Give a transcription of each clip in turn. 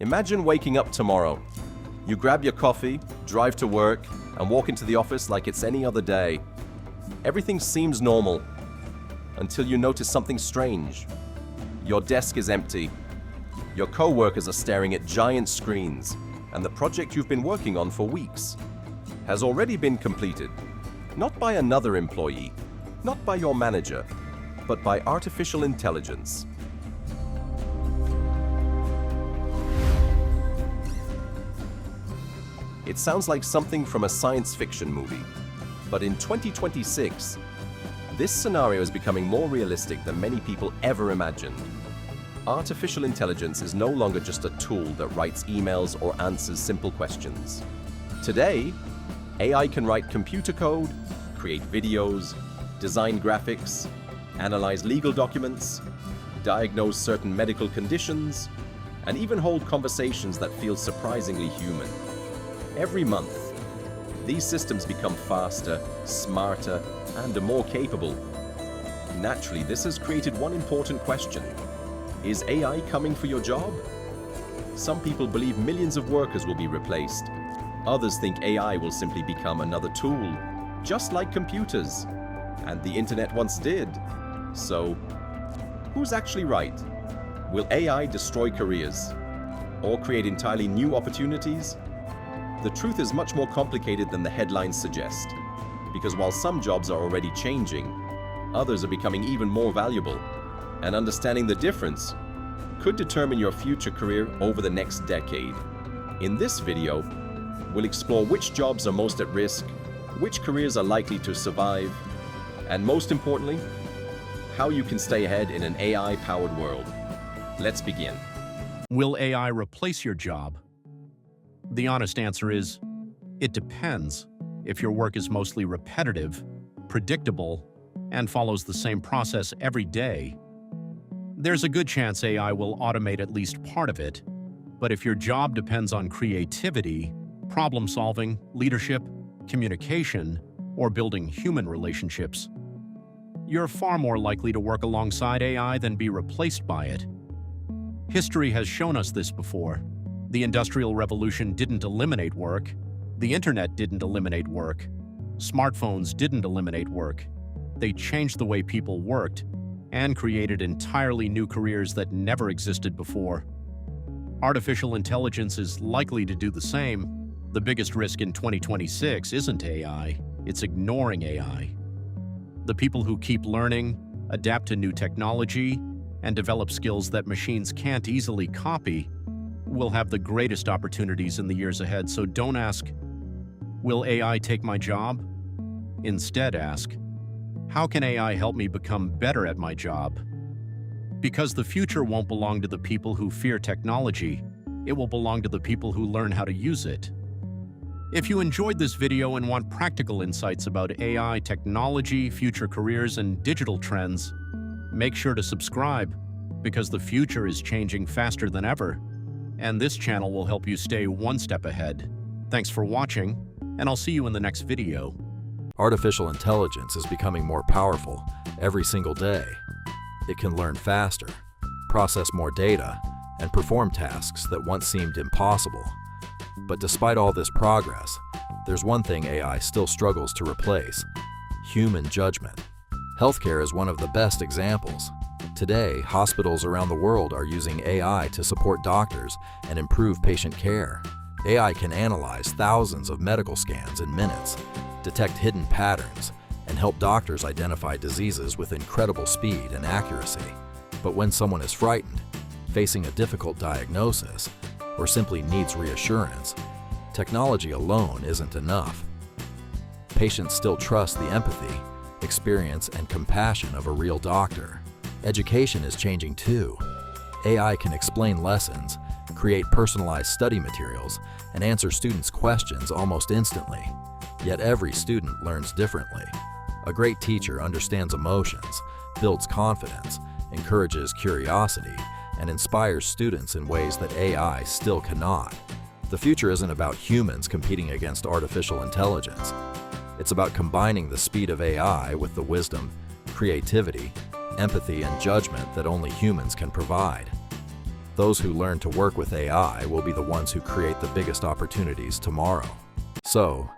Imagine waking up tomorrow. You grab your coffee, drive to work, and walk into the office like it's any other day. Everything seems normal until you notice something strange. Your desk is empty. Your co-workers are staring at giant screens, and the project you've been working on for weeks has already been completed. Not by another employee, not by your manager, but by artificial intelligence. It sounds like something from a science fiction movie, but in 2026, this scenario is becoming more realistic than many people ever imagined. Artificial intelligence is no longer just a tool that writes emails or answers simple questions. Today, AI can write computer code, create videos, design graphics, analyze legal documents, diagnose certain medical conditions, and even hold conversations that feel surprisingly human. Every month, these systems become faster, smarter, and more capable. Naturally, this has created one important question. Is AI coming for your job? Some people believe millions of workers will be replaced. Others think AI will simply become another tool, just like computers. And the internet once did. So, who's actually right? Will AI destroy careers? Or create entirely new opportunities? The truth is much more complicated than the headlines suggest. Because while some jobs are already changing, others are becoming even more valuable. And understanding the difference could determine your future career over the next decade. In this video, we'll explore which jobs are most at risk, which careers are likely to survive, and most importantly, how you can stay ahead in an AI-powered world. Let's begin. Will AI replace your job? The honest answer is, it depends. If your work is mostly repetitive, predictable, and follows the same process every day, there's a good chance AI will automate at least part of it. But if your job depends on creativity, problem-solving, leadership, communication, or building human relationships, you're far more likely to work alongside AI than be replaced by it. History has shown us this before. The Industrial Revolution didn't eliminate work. The internet didn't eliminate work. Smartphones didn't eliminate work. They changed the way people worked and created entirely new careers that never existed before. Artificial intelligence is likely to do the same. The biggest risk in 2026 isn't AI, it's ignoring AI. The people who keep learning, adapt to new technology, and develop skills that machines can't easily copy will have the greatest opportunities in the years ahead. So don't ask, will AI take my job? Instead ask, how can AI help me become better at my job? Because the future won't belong to the people who fear technology, it will belong to the people who learn how to use it. If you enjoyed this video and want practical insights about AI, technology, future careers, and digital trends, make sure to subscribe, because the future is changing faster than ever, and this channel will help you stay one step ahead. Thanks for watching, and I'll see you in the next video. Artificial intelligence is becoming more powerful every single day. It can learn faster, process more data, and perform tasks that once seemed impossible. But despite all this progress, there's one thing AI still struggles to replace: human judgment. Healthcare is one of the best examples. Today, hospitals around the world are using AI to support doctors and improve patient care. AI can analyze thousands of medical scans in minutes, detect hidden patterns, and help doctors identify diseases with incredible speed and accuracy. But when someone is frightened, facing a difficult diagnosis, or simply needs reassurance, technology alone isn't enough. Patients still trust the empathy, experience, and compassion of a real doctor. Education is changing too. AI can explain lessons, create personalized study materials, and answer students' questions almost instantly. Yet every student learns differently. A great teacher understands emotions, builds confidence, encourages curiosity, and inspires students in ways that AI still cannot. The future isn't about humans competing against artificial intelligence. It's about combining the speed of AI with the wisdom, creativity, empathy, and judgment that only humans can provide. Those who learn to work with AI will be the ones who create the biggest opportunities tomorrow. So,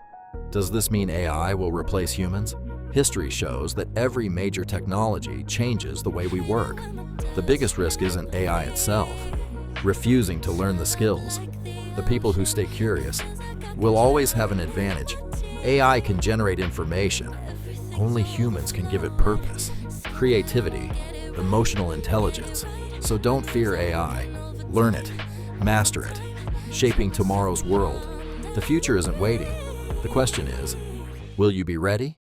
does this mean AI will replace humans? History shows that every major technology changes the way we work. The biggest risk isn't AI itself, refusing to learn the skills. The people who stay curious will always have an advantage. AI can generate information. Only humans can give it purpose, creativity, emotional intelligence. So don't fear AI. Learn it, master it, shaping tomorrow's world. The future isn't waiting. The question is, will you be ready?